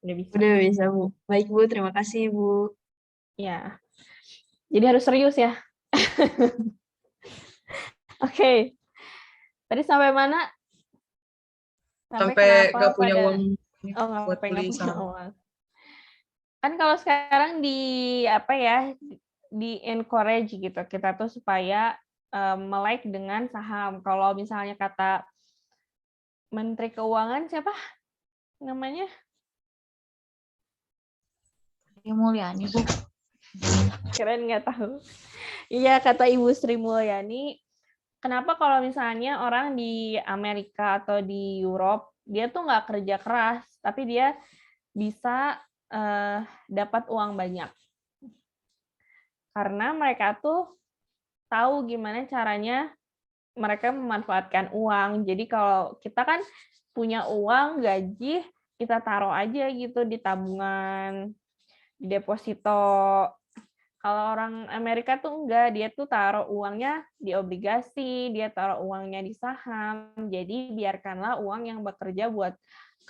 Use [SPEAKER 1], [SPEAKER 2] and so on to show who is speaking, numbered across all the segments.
[SPEAKER 1] Udah bisa.
[SPEAKER 2] Udah bisa, Bu. Baik, Bu. Terima kasih, Bu.
[SPEAKER 1] Ya. Jadi harus serius ya. Oke. Tadi sampai mana? Sampai
[SPEAKER 2] Sampai
[SPEAKER 1] kenapa
[SPEAKER 2] nggak punya
[SPEAKER 1] pada
[SPEAKER 2] uang buat
[SPEAKER 1] nggak
[SPEAKER 2] beli
[SPEAKER 1] punya
[SPEAKER 2] saham.
[SPEAKER 1] uang. Kan kalau sekarang di encourage gitu kita tuh supaya melek dengan saham. Kalau misalnya kata Menteri Keuangan siapa namanya?
[SPEAKER 3] Sri Mulyani, Bu.
[SPEAKER 1] Keren nggak tahu. Iya, kata Ibu Sri Mulyani, kenapa kalau misalnya orang di Amerika atau di Europe, dia tuh nggak kerja keras, tapi dia bisa dapat uang banyak. Karena mereka tuh tahu gimana caranya mereka memanfaatkan uang. Jadi kalau kita kan punya uang, gaji, kita taruh aja gitu di tabungan, di deposito. Kalau orang Amerika tuh enggak, dia tuh taruh uangnya di obligasi, dia taruh uangnya di saham. Jadi biarkanlah uang yang bekerja buat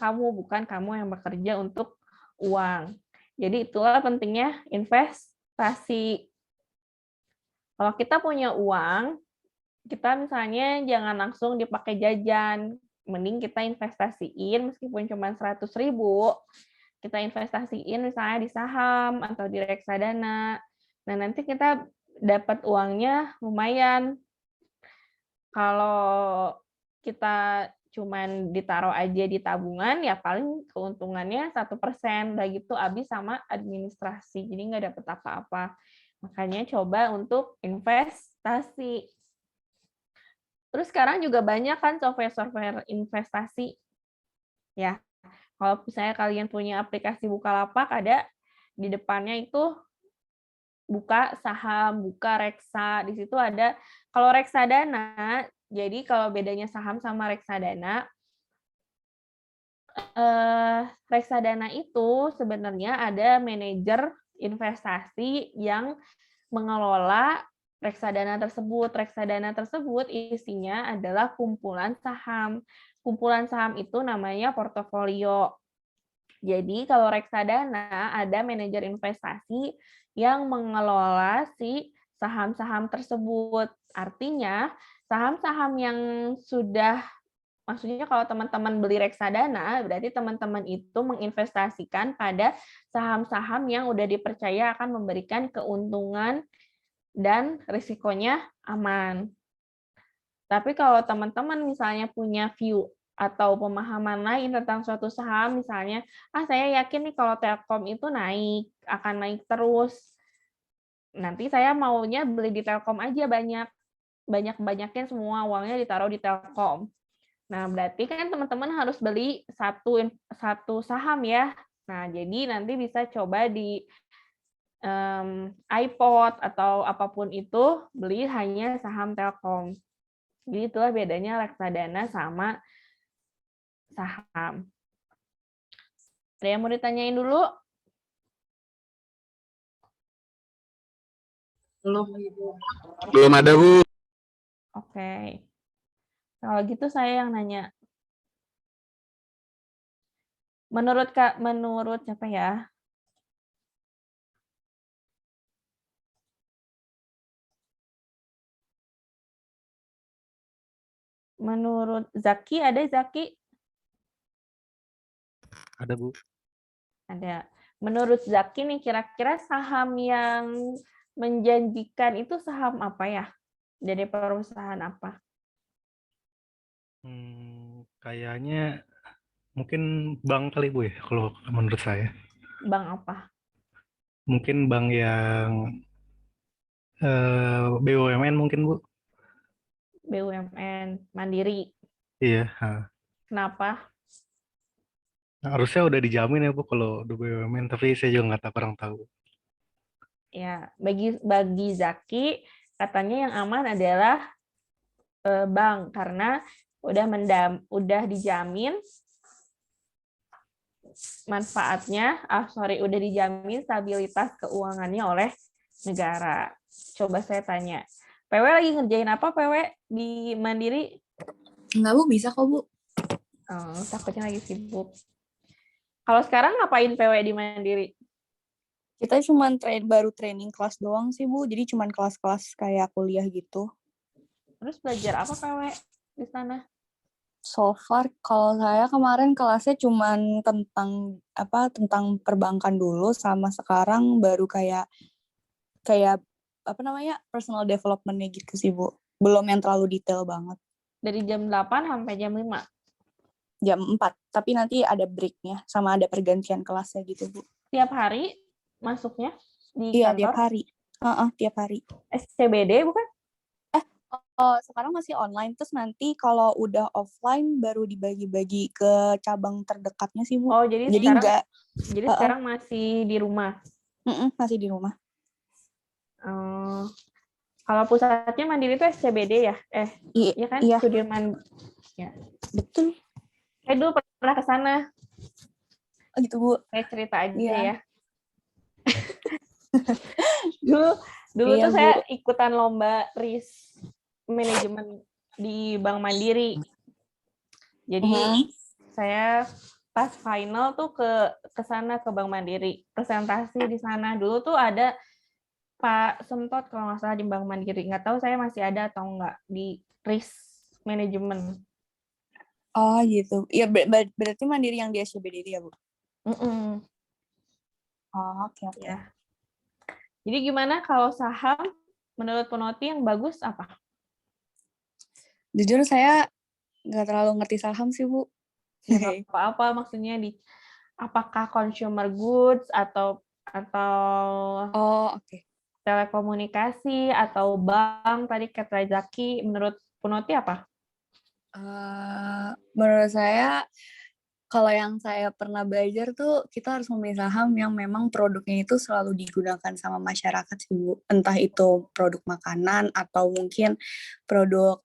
[SPEAKER 1] kamu, bukan kamu yang bekerja untuk uang. Jadi itulah pentingnya investasi. Kalau kita punya uang, kita misalnya jangan langsung dipakai jajan. Mending kita investasiin meskipun cuma 100.000, kita investasiin misalnya di saham atau di reksadana. Nah, nanti kita dapat uangnya lumayan. Kalau kita cuman ditaruh aja di tabungan, ya paling keuntungannya 1%. Udah gitu habis sama administrasi, jadi nggak dapat apa-apa. Makanya coba untuk investasi. Terus sekarang juga banyak kan software-software investasi. Ya, kalau misalnya kalian punya aplikasi Bukalapak, ada di depannya itu buka saham, buka reksa. Di situ ada, kalau reksadana, jadi kalau bedanya saham sama reksadana, reksadana itu sebenarnya ada manajer investasi yang mengelola reksadana tersebut. Reksadana tersebut isinya adalah kumpulan saham. Kumpulan saham itu namanya portofolio. Jadi kalau reksadana ada manajer investasi yang mengelola si saham-saham tersebut. Artinya saham-saham yang sudah, maksudnya kalau teman-teman beli reksadana, berarti teman-teman itu menginvestasikan pada saham-saham yang udah dipercaya akan memberikan keuntungan dan risikonya aman. Tapi kalau teman-teman misalnya punya view atau pemahaman lain tentang suatu saham, misalnya, saya yakin nih kalau Telkom itu naik, akan naik terus. Nanti saya maunya beli di Telkom aja banyak-banyakin semua uangnya ditaruh di Telkom. Nah, berarti kan teman-teman harus beli satu saham ya. Nah, jadi nanti bisa coba di iPod atau apapun itu, beli hanya saham Telkom. Jadi itulah bedanya reksadana sama saham. Ada yang mau ditanyain dulu?
[SPEAKER 4] Belum ada, Bu.
[SPEAKER 1] Oke. Kalau gitu saya yang nanya. Menurut siapa ya? Menurut Zaki, ada Zaki?
[SPEAKER 4] Ada, Bu.
[SPEAKER 1] Ada. Menurut Zaki nih, kira-kira saham yang menjanjikan itu saham apa ya? Dari perusahaan apa?
[SPEAKER 4] Kayaknya mungkin bank kali, Bu, ya, kalau menurut saya.
[SPEAKER 1] Bank apa?
[SPEAKER 4] Mungkin bank yang BUMN mungkin, Bu.
[SPEAKER 1] BUMN, Mandiri.
[SPEAKER 4] Iya.
[SPEAKER 1] Kenapa?
[SPEAKER 4] Harusnya udah dijamin ya, Bu, kalau udah BUMN, tapi saya juga nggak tahu, kurang tahu.
[SPEAKER 1] Ya, bagi Zaki, katanya yang aman adalah bank karena udah dijamin manfaatnya, udah dijamin stabilitas keuangannya oleh negara. Coba saya tanya, PW lagi ngerjain apa, PW di Mandiri?
[SPEAKER 3] Enggak, Bu. Bisa kok, Bu.
[SPEAKER 1] Takutnya lagi sibuk. Kalau sekarang ngapain PW di Mandiri?
[SPEAKER 2] Kita cuman baru training kelas doang sih, Bu. Jadi cuman kelas-kelas kayak kuliah gitu.
[SPEAKER 1] Terus belajar apa PW di sana?
[SPEAKER 2] So far, kalau saya kemarin kelasnya cuman tentang perbankan dulu, sama sekarang baru kayak personal development-nya gitu sih, Bu. Belum yang terlalu detail banget.
[SPEAKER 1] Dari jam 8 sampai jam 5?
[SPEAKER 2] Jam 4, tapi nanti ada break-nya, sama ada pergantian kelasnya gitu, Bu.
[SPEAKER 1] Tiap hari masuknya di
[SPEAKER 2] Iya,
[SPEAKER 1] kantor?
[SPEAKER 2] tiap hari. Tiap hari.
[SPEAKER 1] SCBD bukan?
[SPEAKER 2] Sekarang masih online, terus nanti kalau udah offline baru dibagi-bagi ke cabang terdekatnya sih, Bu.
[SPEAKER 1] Oh, jadi sekarang masih di rumah?
[SPEAKER 2] Masih di rumah.
[SPEAKER 1] Kalau pusatnya Mandiri itu SCBD ya? Iya kan?
[SPEAKER 2] Iya.
[SPEAKER 1] Sudirman. Ya.
[SPEAKER 2] Betul.
[SPEAKER 1] Saya dulu pernah ke sana.
[SPEAKER 2] Oh, gitu, Bu.
[SPEAKER 1] Saya cerita aja
[SPEAKER 2] Iya.
[SPEAKER 1] ya. dulu
[SPEAKER 2] Iya,
[SPEAKER 1] tuh saya
[SPEAKER 2] Bu.
[SPEAKER 1] ikutan lomba risk manajemen di Bank Mandiri. Jadi saya pas final tuh ke sana ke Bank Mandiri, presentasi di sana. Dulu tuh ada Pak Semtot kalau nggak salah di Bank Mandiri. Nggak tahu saya masih ada atau nggak di risk manajemen.
[SPEAKER 2] Oh, gitu. Iya, berarti Mandiri yang di SCBD ya, Bu? Oh, oke.
[SPEAKER 1] Ya. Jadi gimana kalau saham menurut Penoti yang bagus apa?
[SPEAKER 2] Jujur saya nggak terlalu ngerti saham sih, Bu.
[SPEAKER 1] Ya, nggak apa-apa, maksudnya apakah consumer goods atau
[SPEAKER 2] oke.
[SPEAKER 1] telekomunikasi atau bank tadi kata Zaki, menurut Penoti apa?
[SPEAKER 2] Menurut saya, kalau yang saya pernah belajar tuh, kita harus memilih saham yang memang produknya itu selalu digunakan sama masyarakat sih, Bu. Entah itu produk makanan atau mungkin produk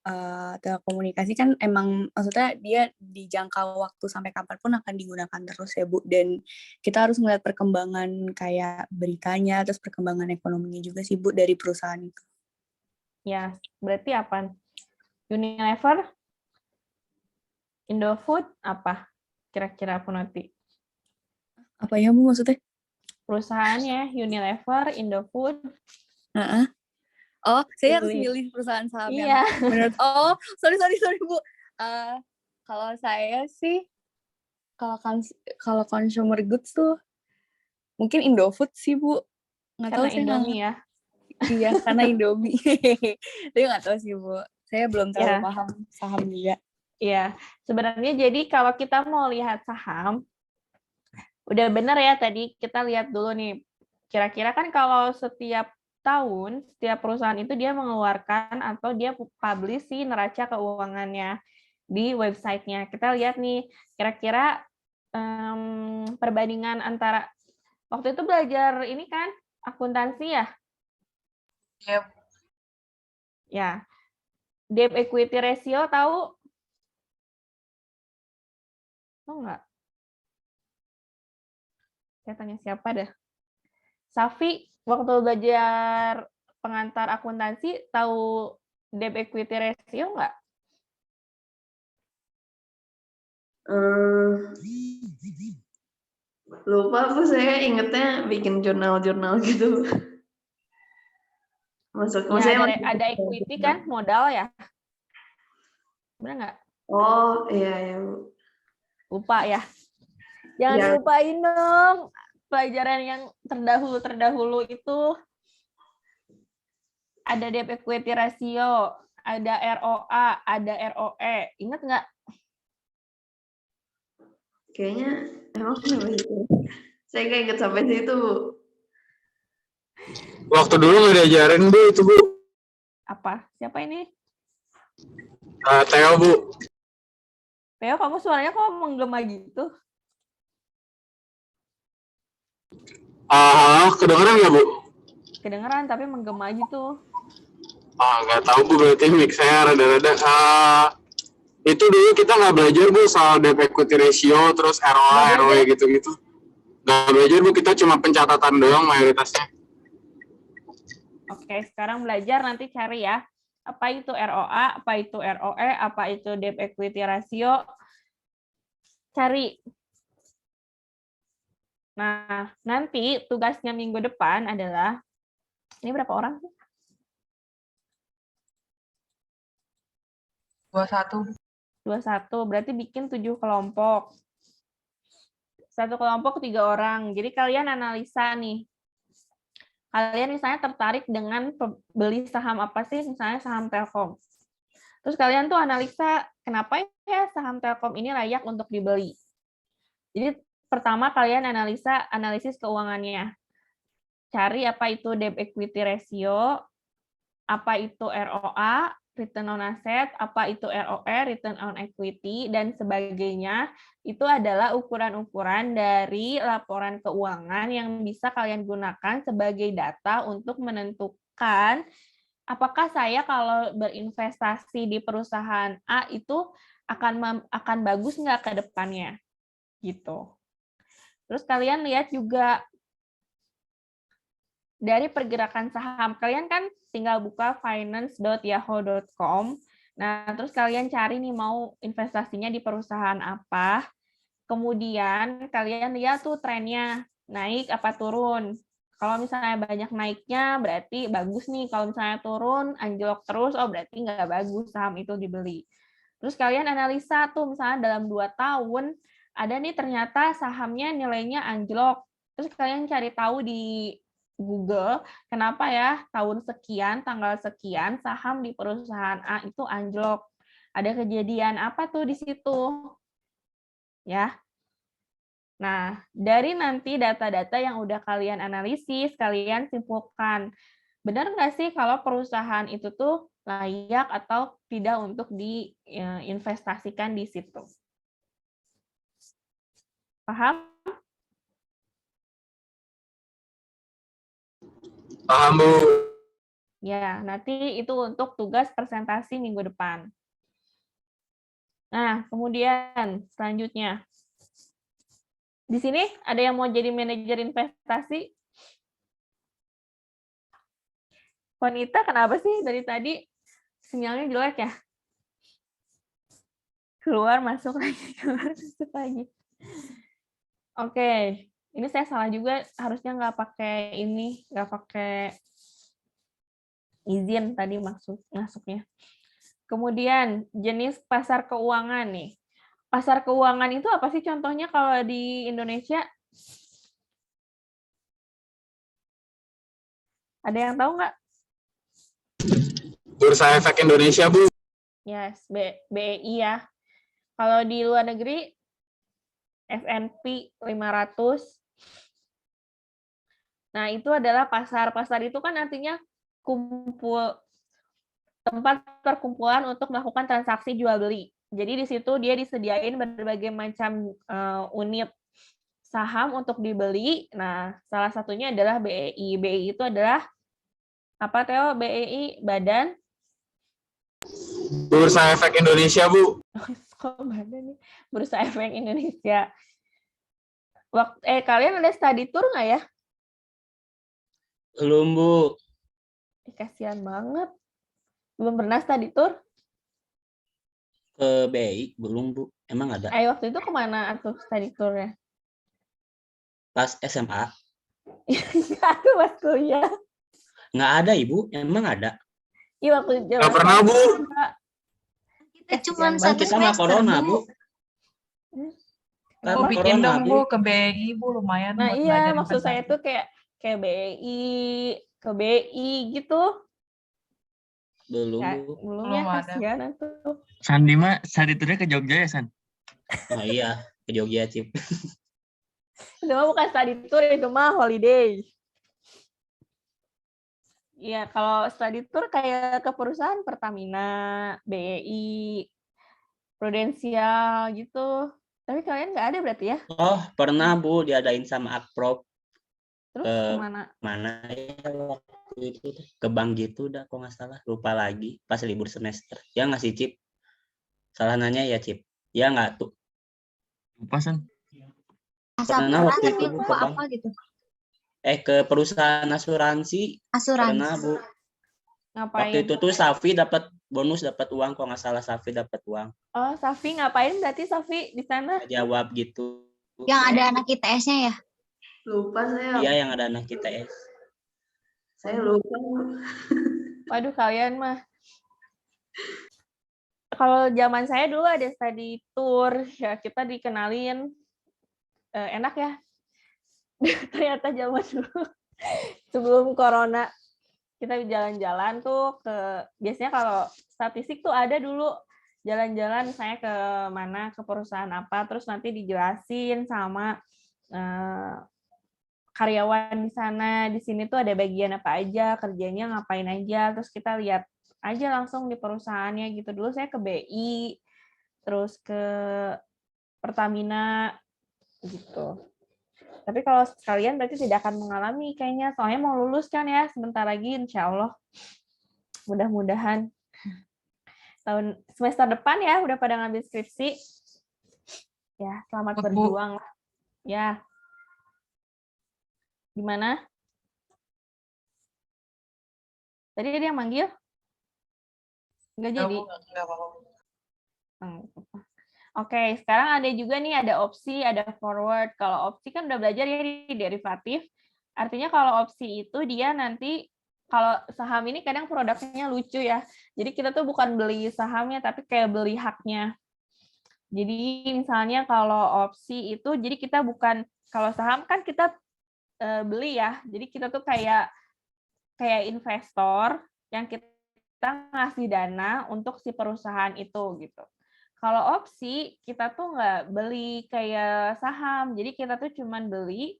[SPEAKER 2] telekomunikasi, kan emang maksudnya dia di jangka waktu sampai kapanpun akan digunakan terus ya, Bu. Dan kita harus melihat perkembangan kayak beritanya, terus perkembangan ekonominya juga sih, Bu, dari perusahaan itu.
[SPEAKER 1] Ya, berarti apa? Unilever? Indofood apa? Kira-kira Penoti?
[SPEAKER 2] Apa ya, Bu, maksudnya?
[SPEAKER 1] Perusahaannya Unilever, Indofood.
[SPEAKER 2] Oh, saya harus milih perusahaan saham
[SPEAKER 1] Iya.
[SPEAKER 2] yang menurut. Sorry Bu. Kalau saya sih, kalau consumer goods tuh mungkin Indofood sih, Bu. Nggak tahu
[SPEAKER 1] Karena
[SPEAKER 2] saya
[SPEAKER 1] Indomie ya.
[SPEAKER 2] Iya, karena Indomie. Tapi nggak tahu sih, Bu. Saya belum terlalu paham saham juga.
[SPEAKER 1] Iya, sebenarnya jadi kalau kita mau lihat saham, udah bener ya tadi kita lihat dulu nih, kira-kira kan kalau setiap tahun, setiap perusahaan itu dia mengeluarkan atau dia publish si neraca keuangannya di websitenya. Kita lihat nih, kira-kira perbandingan antara, waktu itu belajar ini kan, akuntansi ya?
[SPEAKER 2] Yep.
[SPEAKER 1] Ya, debt equity ratio tahu? Tahu nggak? Saya tanya siapa dah. Safi, waktu belajar pengantar akuntansi, tahu debt equity ratio nggak?
[SPEAKER 5] Lupa aku, saya ingetnya bikin jurnal-jurnal gitu.
[SPEAKER 1] Ya, ada equity kan, modal ya? Benar nggak?
[SPEAKER 5] Oh, iya, Bu.
[SPEAKER 1] Lupa ya? Jangan lupain dong pelajaran yang terdahulu itu. Ada debt equity ratio, ada ROA, ada ROE. Ingat nggak?
[SPEAKER 5] Kayaknya emang sampai situ. Saya nggak ingat sampai situ, Bu.
[SPEAKER 6] Waktu dulu nggak diajarin, Bu, itu, Bu.
[SPEAKER 1] Apa? Siapa ini?
[SPEAKER 6] Theo, Bu.
[SPEAKER 1] Theo, kamu suaranya kok menggema gitu?
[SPEAKER 6] Kedengeran nggak, Bu?
[SPEAKER 1] Kedengeran, tapi menggema gitu.
[SPEAKER 6] Nggak tahu, Bu, berarti mic saya rada-rada. Itu dulu kita nggak belajar, Bu, soal debt equity ratio, terus ROA, ROE gitu-gitu. Nggak belajar, Bu, kita cuma pencatatan doang mayoritasnya.
[SPEAKER 1] Oke, sekarang belajar, nanti cari ya. Apa itu ROA, apa itu ROE, apa itu debt equity ratio. Cari. Nah, nanti tugasnya minggu depan adalah, ini berapa orang sih?
[SPEAKER 3] 21.
[SPEAKER 1] 21, berarti bikin 7 kelompok. Satu kelompok 3 orang. Jadi kalian analisa nih. Kalian misalnya tertarik dengan beli saham apa sih? Misalnya saham Telkom. Terus kalian tuh analisa kenapa ya saham Telkom ini layak untuk dibeli. Jadi pertama kalian analisis keuangannya. Cari apa itu debt equity ratio, apa itu ROA, return on asset, apa itu ROE, return on equity, dan sebagainya. Itu adalah ukuran-ukuran dari laporan keuangan yang bisa kalian gunakan sebagai data untuk menentukan apakah saya kalau berinvestasi di perusahaan A itu akan bagus nggak ke depannya, gitu. Terus kalian lihat juga dari pergerakan saham. Kalian kan tinggal buka finance.yahoo.com. Nah, terus kalian cari nih mau investasinya di perusahaan apa. Kemudian kalian lihat tuh trennya, naik apa turun. Kalau misalnya banyak naiknya, berarti bagus nih. Kalau misalnya turun, anjlok terus, oh berarti nggak bagus saham itu dibeli. Terus kalian analisa tuh, misalnya dalam 2 tahun, ada nih ternyata sahamnya nilainya anjlok. Terus kalian cari tahu di Google, kenapa ya tahun sekian, tanggal sekian, saham di perusahaan A itu anjlok. Ada kejadian apa tuh di situ? Ya. Nah, dari nanti data-data yang udah kalian analisis, kalian simpulkan, benar nggak sih kalau perusahaan itu tuh layak atau tidak untuk diinvestasikan di situ? Paham?
[SPEAKER 6] Paham, Bu.
[SPEAKER 1] Ya, nanti itu untuk tugas presentasi minggu depan. Nah, kemudian selanjutnya. Di sini ada yang mau jadi manajer investasi? Wanita, kenapa sih dari tadi sinyalnya jelek ya? Keluar, masuk lagi, keluar, masuk lagi. Oke, ini saya salah juga, harusnya nggak pakai ini, nggak pakai izin tadi masuknya. Kemudian jenis pasar keuangan nih. Pasar keuangan itu apa sih contohnya kalau di Indonesia? Ada yang tahu nggak?
[SPEAKER 6] Bursa Efek Indonesia, Bu.
[SPEAKER 1] Yes, BEI ya. Kalau di luar negeri, S&P 500. Nah, itu adalah pasar. Pasar itu kan artinya tempat perkumpulan untuk melakukan transaksi jual beli. Jadi di situ dia disediain berbagai macam unit saham untuk dibeli. Nah, salah satunya adalah BEI. BEI itu adalah apa, Theo? BEI, Badan
[SPEAKER 6] Bursa Efek Indonesia, Bu.
[SPEAKER 1] Kok Badan nih? Bursa Efek Indonesia. Kalian ada study tour nggak ya?
[SPEAKER 7] Belum, Bu.
[SPEAKER 1] Kasihan banget. Belum pernah study tour?
[SPEAKER 7] Ke BI, belum, Bu. Emang ada?
[SPEAKER 1] Waktu itu kemana tuh study tour-nya?
[SPEAKER 7] Pas SMA?
[SPEAKER 1] Aku pas kuliah.
[SPEAKER 7] Nggak ada, Ibu. Emang ada?
[SPEAKER 1] Iya, waktu jalan.
[SPEAKER 6] Nggak pernah, Bu.
[SPEAKER 3] Kita cuma
[SPEAKER 7] Kan
[SPEAKER 3] satu
[SPEAKER 7] kita nggak
[SPEAKER 3] semester,
[SPEAKER 7] corona,
[SPEAKER 3] Bu.
[SPEAKER 7] Bu. Kan
[SPEAKER 8] Bu, bikin
[SPEAKER 7] corona,
[SPEAKER 8] dong, Bu,
[SPEAKER 7] Bu.
[SPEAKER 8] ke BI, Bu, lumayan
[SPEAKER 1] Nah,
[SPEAKER 8] buat
[SPEAKER 1] iya,
[SPEAKER 8] belajar
[SPEAKER 1] maksud saya
[SPEAKER 8] investasi.
[SPEAKER 1] tuh kayak BI, ke BI gitu.
[SPEAKER 7] Belum,
[SPEAKER 1] Ya,
[SPEAKER 7] Bu.
[SPEAKER 1] belum
[SPEAKER 8] Belum
[SPEAKER 1] ya,
[SPEAKER 8] ada.
[SPEAKER 1] kasihan tuh.
[SPEAKER 9] Sandi mah study tour-nya ke Jogja ya, San?
[SPEAKER 7] Nah, iya. Ke Jogja, Cip.
[SPEAKER 1] Itu mah bukan study tour, itu mah holiday. Iya, kalau study tour kayak ke perusahaan Pertamina, BEI, Prudensial gitu. Tapi kalian nggak ada berarti ya?
[SPEAKER 7] Oh, pernah, Bu. Diadain sama Akprop.
[SPEAKER 1] Terus kemana?
[SPEAKER 7] Mana ya waktu itu? Ke bank gitu dah, kok nggak salah. Lupa lagi. Pas libur semester. Ya nggak sih, Cip? Salah nanya ya, Cip? Ya nggak tuh?
[SPEAKER 9] Lupa, San.
[SPEAKER 7] Pernah waktu itu, Bu,
[SPEAKER 3] Bu,
[SPEAKER 7] ke bank.
[SPEAKER 3] apa gitu?
[SPEAKER 7] Ke perusahaan asuransi. Pernah,
[SPEAKER 3] Asuransi.
[SPEAKER 7] Bu.
[SPEAKER 1] Ngapain?
[SPEAKER 7] Waktu itu tuh Safi dapat bonus, dapat uang. Kok nggak salah, Safi dapat uang.
[SPEAKER 1] Oh, Safi ngapain berarti Safi di sana?
[SPEAKER 7] Jawab gitu.
[SPEAKER 3] Yang ada anak ITS-nya ya?
[SPEAKER 5] Lupa saya.
[SPEAKER 7] Iya, yang ada anak ITS.
[SPEAKER 5] Saya lupa.
[SPEAKER 1] Waduh, kalian mah. Kalau zaman saya dulu ada study tour, ya kita dikenalin, enak ya. Ternyata zaman dulu, sebelum corona, kita jalan-jalan tuh biasanya kalau statistik tuh ada dulu, jalan-jalan saya ke mana, ke perusahaan apa, terus nanti dijelasin sama karyawan di sana, di sini tuh ada bagian apa aja, kerjanya ngapain aja, terus kita lihat aja langsung di perusahaannya gitu. Dulu saya ke BI, terus ke Pertamina gitu. Tapi kalau sekalian berarti tidak akan mengalami kayaknya, soalnya mau lulus kan ya sebentar lagi, insya Allah. Mudah-mudahan tahun semester depan ya udah pada ngambil skripsi. Ya, selamat berjuang lah. Ya. Gimana? Tadi ada yang manggil? Enggak jadi?
[SPEAKER 5] Enggak apa-apa.
[SPEAKER 1] Oke, sekarang ada juga nih, ada opsi, ada forward. Kalau opsi kan udah belajar ya di derivatif. Artinya kalau opsi itu dia nanti, kalau saham ini kadang produknya lucu ya. Jadi kita tuh bukan beli sahamnya, tapi kayak beli haknya. Jadi misalnya kalau opsi itu, jadi kita bukan, kalau saham kan kita beli ya. Jadi kita tuh kayak investor yang kita ngasih dana untuk si perusahaan itu gitu. Kalau opsi, kita tuh nggak beli kayak saham. Jadi kita tuh cuman beli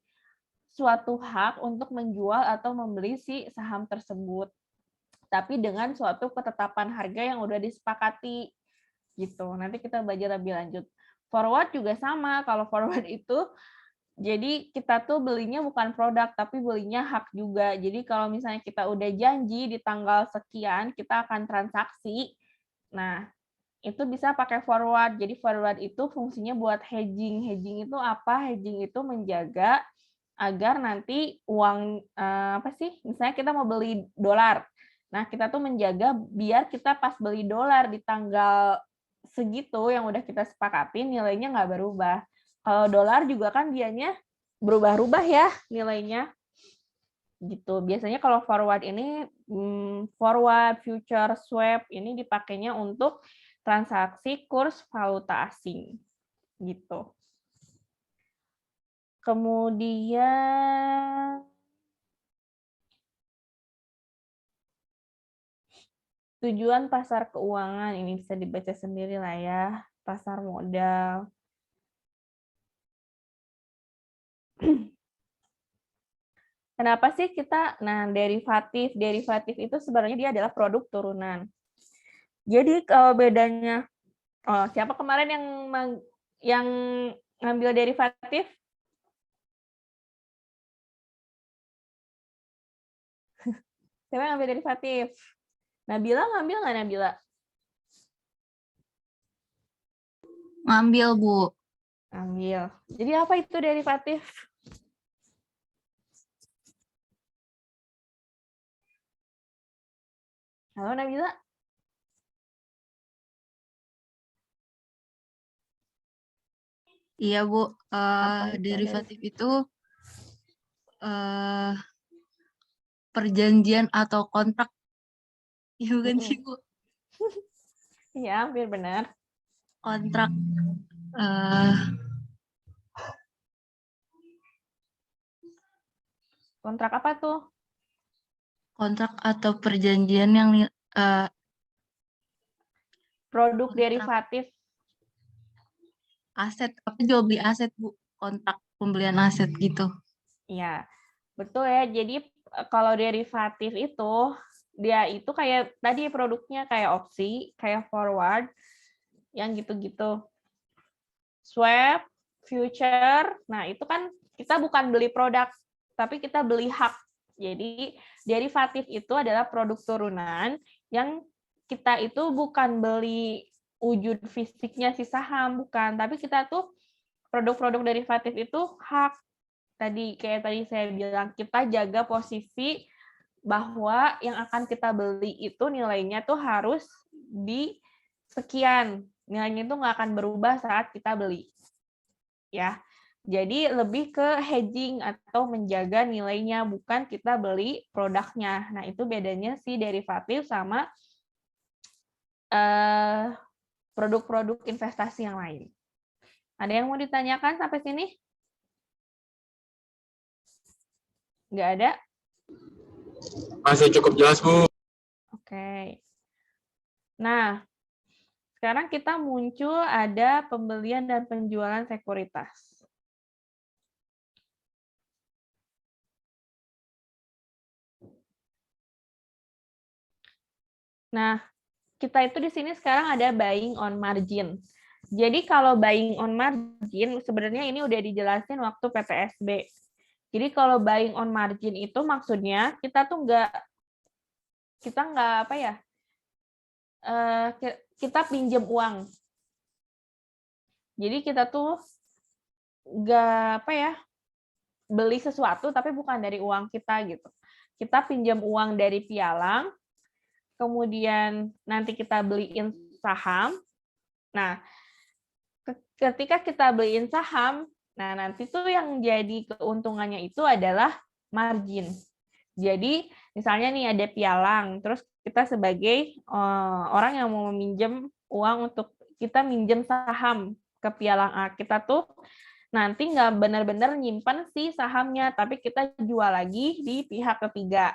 [SPEAKER 1] suatu hak untuk menjual atau membeli si saham tersebut. Tapi dengan suatu ketetapan harga yang udah disepakati. Gitu. Nanti kita belajar lebih lanjut. Forward juga sama. Kalau forward itu, jadi kita tuh belinya bukan produk, tapi belinya hak juga. Jadi kalau misalnya kita udah janji di tanggal sekian, kita akan transaksi. Nah, itu bisa pakai forward. Jadi forward itu fungsinya buat hedging. Hedging itu apa? Hedging itu menjaga agar nanti uang misalnya kita mau beli dolar. Nah, kita tuh menjaga biar kita pas beli dolar di tanggal segitu yang udah kita sepakati nilainya nggak berubah. Kalau dolar juga kan dianya berubah-ubah ya nilainya. Gitu. Biasanya kalau forward ini forward, future, swap ini dipakainya untuk transaksi kurs valuta asing gitu. Kemudian tujuan pasar keuangan ini bisa dibaca sendiri lah ya, pasar modal. Kenapa sih kita, derivatif itu sebenarnya dia adalah produk turunan. Jadi kalau bedanya, siapa kemarin yang ngambil derivatif? Siapa yang ngambil derivatif? Nabila ngambil nggak Nabila?
[SPEAKER 2] Ngambil, Bu.
[SPEAKER 1] Ngambil. Jadi apa itu derivatif? Halo Nabila?
[SPEAKER 2] Iya, Bu.
[SPEAKER 1] Apa itu
[SPEAKER 2] Derivatif itu perjanjian atau kontrak. Ya bukan sih, Bu.
[SPEAKER 1] Iya, hampir benar.
[SPEAKER 2] Kontrak.
[SPEAKER 1] Kontrak apa tuh?
[SPEAKER 2] Kontrak atau perjanjian yang
[SPEAKER 1] Produk
[SPEAKER 2] kontrak.
[SPEAKER 1] derivatif.
[SPEAKER 2] Aset, apa jual beli aset, Bu? Kontrak pembelian aset gitu.
[SPEAKER 1] Iya, betul ya. Jadi kalau derivatif itu, dia itu kayak tadi produknya kayak opsi, kayak forward, yang gitu-gitu. Swap, future, nah itu kan kita bukan beli produk, tapi kita beli hak. Jadi derivatif itu adalah produk turunan yang kita itu bukan beli wujud fisiknya si saham, bukan. Tapi kita tuh produk-produk derivatif itu hak. Kayak tadi saya bilang, kita jaga posisi bahwa yang akan kita beli itu nilainya tuh harus di sekian. Nilainya itu nggak akan berubah saat kita beli. Ya. Jadi lebih ke hedging atau menjaga nilainya, bukan kita beli produknya. Nah, itu bedanya si derivatif sama produk-produk investasi yang lain. Ada yang mau ditanyakan sampai sini? Nggak ada?
[SPEAKER 6] Masih cukup jelas, Bu.
[SPEAKER 1] Oke. Nah, sekarang kita muncul ada pembelian dan penjualan sekuritas. Nah, kita itu di sini sekarang ada buying on margin. Jadi kalau buying on margin, sebenarnya ini udah dijelasin waktu PTSB. Jadi kalau buying on margin itu maksudnya kita tuh nggak apa ya, kita pinjam uang. Jadi kita tuh nggak apa ya, beli sesuatu tapi bukan dari uang kita gitu. Kita pinjam uang dari pialang, kemudian nanti kita beliin saham. Nah, ketika kita beliin saham, nah nanti tuh yang jadi keuntungannya itu adalah margin. Jadi misalnya nih ada pialang, terus kita sebagai orang yang mau meminjam uang untuk kita minjem saham ke pialang A, kita tuh nanti nggak benar-benar nyimpan si sahamnya, tapi kita jual lagi di pihak ketiga.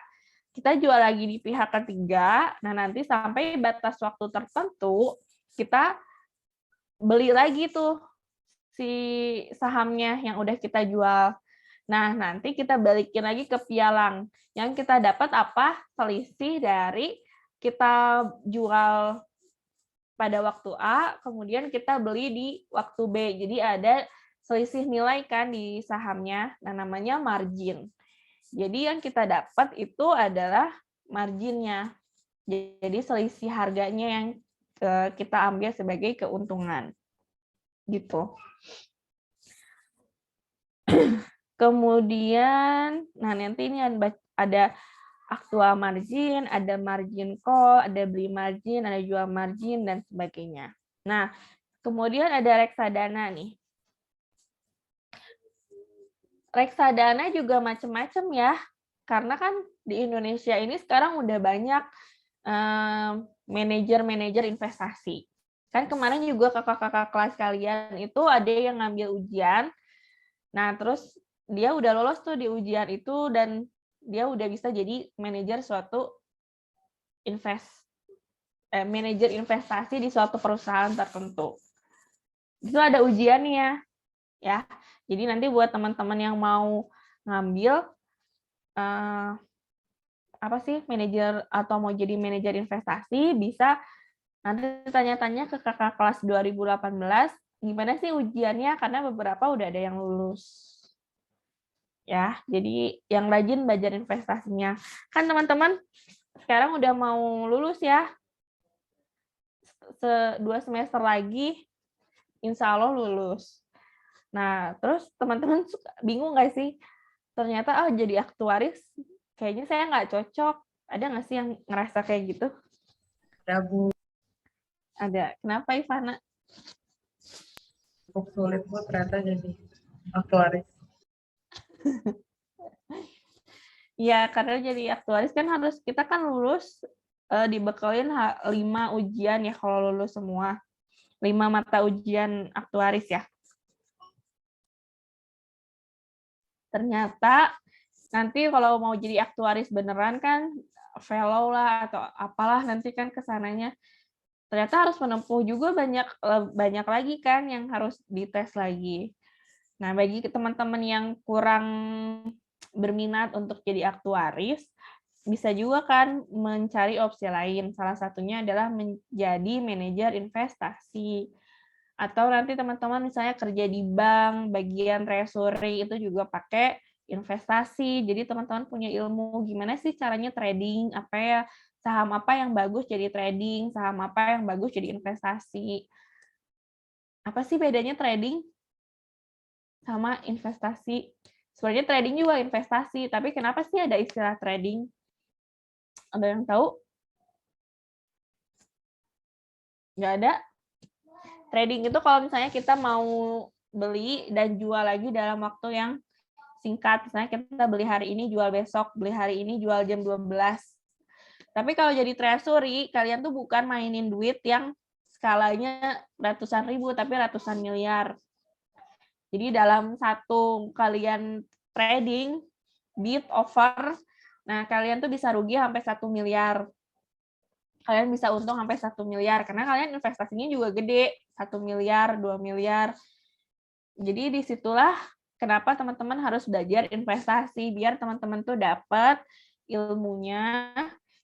[SPEAKER 1] Kita jual lagi di pihak ketiga, nah nanti sampai batas waktu tertentu, kita beli lagi tuh si sahamnya yang udah kita jual. Nah, nanti kita balikin lagi ke pialang. Yang kita dapat apa? Selisih dari kita jual pada waktu A, kemudian kita beli di waktu B. Jadi ada selisih nilai kan di sahamnya, nah namanya margin. Jadi yang kita dapat itu adalah marginnya. Jadi selisih harganya yang kita ambil sebagai keuntungan. Gitu. Kemudian, nah nanti ini ada aktual margin, ada margin call, ada beli margin, ada jual margin, dan sebagainya. Nah, kemudian ada reksadana nih. Reksadana juga macam-macam ya, karena kan di Indonesia ini sekarang udah banyak manajer-manajer investasi. Kan kemarin juga kakak-kakak kelas kalian itu ada yang ngambil ujian, nah terus dia udah lolos tuh di ujian itu dan dia udah bisa jadi manajer suatu manajer investasi di suatu perusahaan tertentu. Itu ada ujiannya ya. Jadi nanti buat teman-teman yang mau ngambil manajer atau mau jadi manajer investasi, bisa nanti tanya-tanya ke kakak kelas 2018 gimana sih ujiannya, karena beberapa udah ada yang lulus. Ya, jadi yang rajin belajar investasinya. Kan teman-teman sekarang udah mau lulus ya. 2 semester lagi insya Allah lulus. Nah, terus teman-teman bingung nggak sih? Ternyata jadi aktuaris kayaknya saya nggak cocok. Ada nggak sih yang ngerasa kayak gitu?
[SPEAKER 5] Ada, Bu.
[SPEAKER 1] Ada. Kenapa, Ivana?
[SPEAKER 5] Cukup sulit, Bu, ternyata jadi aktuaris.
[SPEAKER 1] Ya, karena jadi aktuaris kan kita kan lulus dibekalin 5 ujian ya kalau lulus semua. 5 mata ujian aktuaris ya. Ternyata nanti kalau mau jadi aktuaris beneran kan fellow lah atau apalah nanti kan kesananya ternyata harus menempuh juga banyak lagi kan yang harus dites lagi. Nah, bagi teman-teman yang kurang berminat untuk jadi aktuaris, bisa juga kan mencari opsi lain. Salah satunya adalah menjadi manajer investasi. Atau nanti teman-teman misalnya kerja di bank, bagian treasury itu juga pakai investasi. Jadi teman-teman punya ilmu gimana sih caranya trading, saham apa yang bagus jadi trading, saham apa yang bagus jadi investasi. Apa sih bedanya trading sama investasi? Sebenarnya trading juga investasi, tapi kenapa sih ada istilah trading? Ada yang tahu? Nggak ada? Trading itu kalau misalnya kita mau beli dan jual lagi dalam waktu yang singkat. Misalnya kita beli hari ini, jual besok, beli hari ini, jual jam 12. Tapi kalau jadi treasury, kalian tuh bukan mainin duit yang skalanya ratusan ribu, tapi ratusan miliar. Jadi dalam satu kalian trading, bid, offer, nah kalian tuh bisa rugi sampai 1 miliar. Kalian bisa untung sampai 1 miliar, karena kalian investasinya juga gede, 1 miliar, 2 miliar. Jadi disitulah kenapa teman-teman harus belajar investasi, biar teman-teman tuh dapat ilmunya,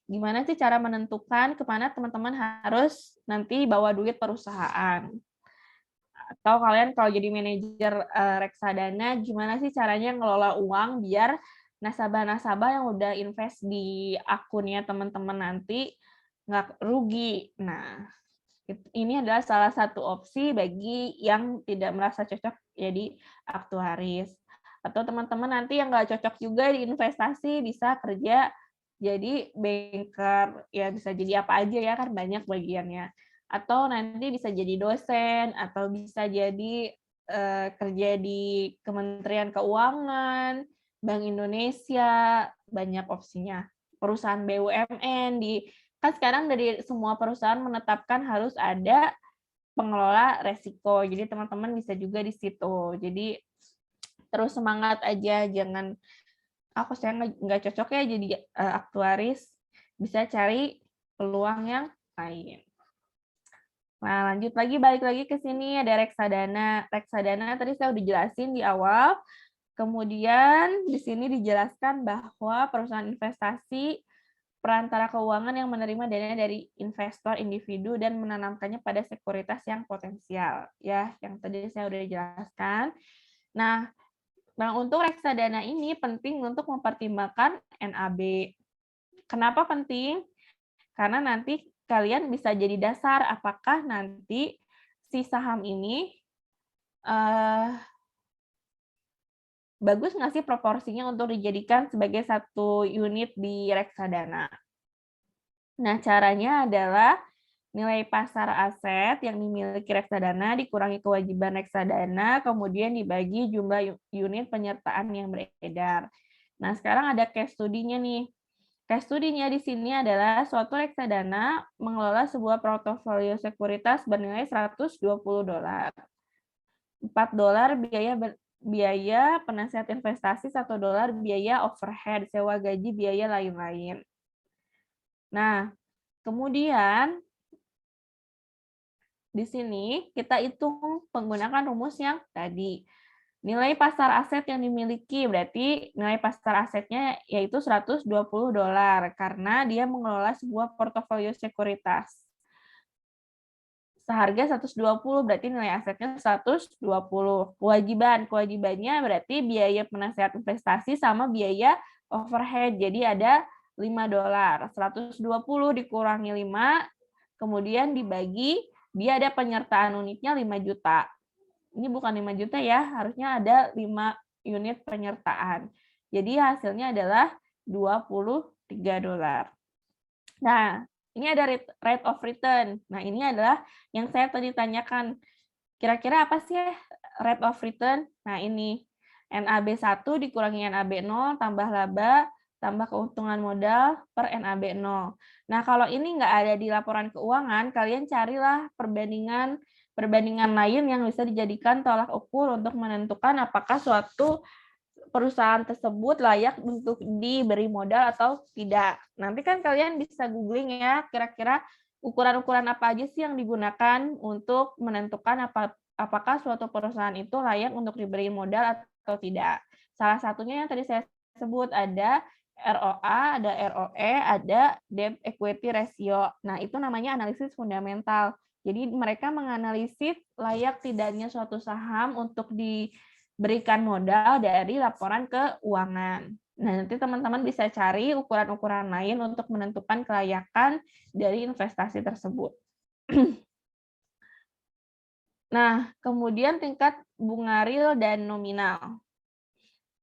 [SPEAKER 1] gimana sih cara menentukan kemana teman-teman harus nanti bawa duit perusahaan. Atau kalian kalau jadi manajer reksadana, gimana sih caranya ngelola uang biar nasabah-nasabah yang udah invest di akunnya teman-teman nanti nggak rugi. Nah, ini adalah salah satu opsi bagi yang tidak merasa cocok jadi aktuaris. Atau teman-teman nanti yang nggak cocok juga di investasi bisa kerja jadi banker, ya bisa jadi apa aja ya, kan banyak bagiannya. Atau nanti bisa jadi dosen, atau bisa jadi kerja di Kementerian Keuangan, Bank Indonesia, banyak opsinya. Perusahaan BUMN, kan sekarang dari semua perusahaan menetapkan harus ada pengelola resiko. Jadi teman-teman bisa juga di situ. Jadi terus semangat aja, jangan saya nggak cocok ya jadi aktuaris, bisa cari peluang yang lain. Nah, lanjut lagi, balik lagi ke sini ada reksadana. Reksadana tadi saya udah jelasin di awal. Kemudian di sini dijelaskan bahwa perusahaan investasi perantara keuangan yang menerima dana dari investor individu dan menanamkannya pada sekuritas yang potensial, ya, yang tadi saya udah jelaskan. Nah, untuk reksadana ini penting untuk mempertimbangkan NAB. Kenapa penting? Karena nanti kalian bisa jadi dasar apakah nanti si saham ini bagus nggak sih proporsinya untuk dijadikan sebagai satu unit di reksadana. Nah, caranya adalah nilai pasar aset yang dimiliki reksadana dikurangi kewajiban reksadana, kemudian dibagi jumlah unit penyertaan yang beredar. Nah, sekarang ada case study-nya nih. Case study-nya di sini adalah suatu reksadana mengelola sebuah portofolio sekuritas bernilai $120. $4 biaya penasihat investasi, $1 biaya overhead, sewa gaji, biaya lain-lain. Nah, kemudian di sini kita hitung menggunakan rumus yang tadi. Nilai pasar aset yang dimiliki, berarti nilai pasar asetnya yaitu $120 karena dia mengelola sebuah portofolio sekuritas. Seharga 120 berarti nilai asetnya 120. Kewajibannya berarti biaya penasehat investasi sama biaya overhead. Jadi ada $5. 120 dikurangi 5, kemudian dibagi, dia ada penyertaan unitnya 5 juta. Ini bukan 5 juta ya, harusnya ada 5 unit penyertaan. Jadi hasilnya adalah $23. Nah, ini ada rate of return. Nah, ini adalah yang saya tadi tanyakan. Kira-kira apa sih rate of return? Nah, ini NAB 1 dikurangi NAB 0 tambah laba tambah keuntungan modal per NAB 0. Nah, kalau ini nggak ada di laporan keuangan, kalian carilah perbandingan lain yang bisa dijadikan tolak ukur untuk menentukan apakah suatu perusahaan tersebut layak untuk diberi modal atau tidak. Nanti kan kalian bisa googling ya, kira-kira ukuran-ukuran apa aja sih yang digunakan untuk menentukan apakah suatu perusahaan itu layak untuk diberi modal atau tidak. Salah satunya yang tadi saya sebut ada ROA, ada ROE, ada debt equity ratio. Nah, itu namanya analisis fundamental. Jadi mereka menganalisis layak tidaknya suatu saham untuk diberikan modal dari laporan keuangan. Nah, nanti teman-teman bisa cari ukuran-ukuran lain untuk menentukan kelayakan dari investasi tersebut. Nah, kemudian tingkat bunga real dan nominal.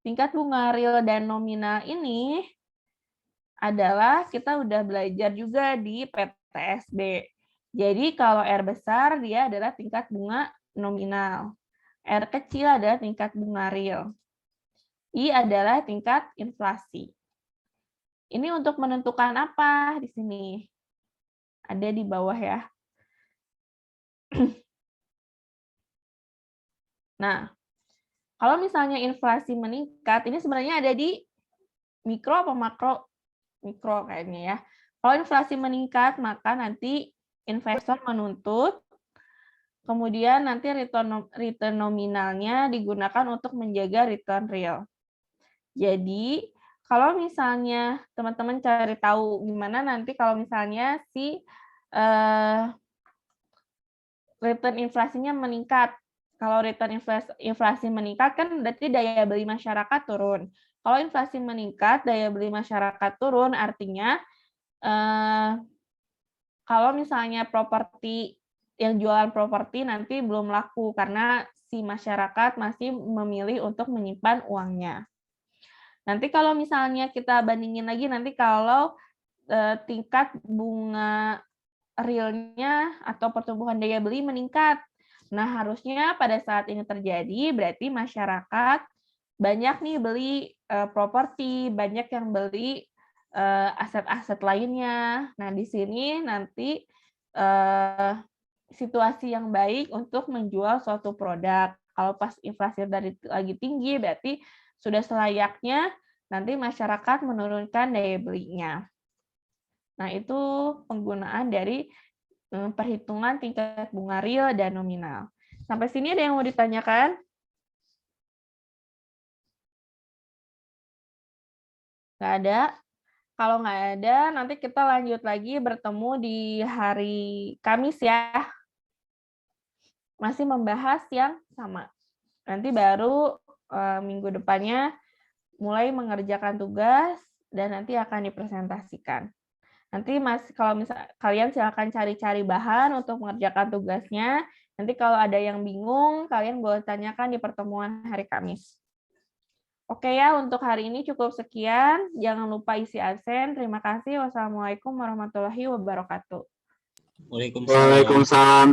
[SPEAKER 1] Tingkat bunga real dan nominal ini adalah kita udah belajar juga di PTSB. Jadi kalau R besar dia adalah tingkat bunga nominal. R kecil adalah tingkat bunga real. I adalah tingkat inflasi. Ini untuk menentukan apa di sini? Ada di bawah ya. Nah, kalau misalnya inflasi meningkat, ini sebenarnya ada di mikro apa makro? Mikro kayaknya ya. Kalau inflasi meningkat, maka nanti investor menuntut, kemudian nanti return nominalnya digunakan untuk menjaga return real. Jadi, kalau misalnya teman-teman cari tahu gimana nanti kalau misalnya si return inflasinya meningkat. Kalau return inflasi meningkat kan berarti daya beli masyarakat turun. Kalau inflasi meningkat, daya beli masyarakat turun, artinya kalau misalnya properti yang jualan properti nanti belum laku karena si masyarakat masih memilih untuk menyimpan uangnya. Nanti kalau misalnya kita bandingin lagi nanti kalau tingkat bunga realnya atau pertumbuhan daya beli meningkat. Nah, harusnya pada saat ini terjadi berarti masyarakat banyak nih beli properti, banyak yang beli aset-aset lainnya. Nah, di sini nanti situasi yang baik untuk menjual suatu produk. Kalau pas inflasi lagi tinggi berarti sudah selayaknya nanti masyarakat menurunkan daya belinya. Nah, itu penggunaan dari perhitungan tingkat bunga real dan nominal. Sampai sini ada yang mau ditanyakan? Nggak ada? Kalau nggak ada, nanti kita lanjut lagi bertemu di hari Kamis ya. Masih membahas yang sama. Nanti baru minggu depannya mulai mengerjakan tugas dan nanti akan dipresentasikan. Nanti kalau kalian silakan cari-cari bahan untuk mengerjakan tugasnya. Nanti kalau ada yang bingung, kalian boleh tanyakan di pertemuan hari Kamis. Oke ya, untuk hari ini cukup sekian. Jangan lupa isi absen. Terima kasih. Wassalamualaikum warahmatullahi wabarakatuh.
[SPEAKER 7] Waalaikumsalam.
[SPEAKER 6] Waalaikumsalam.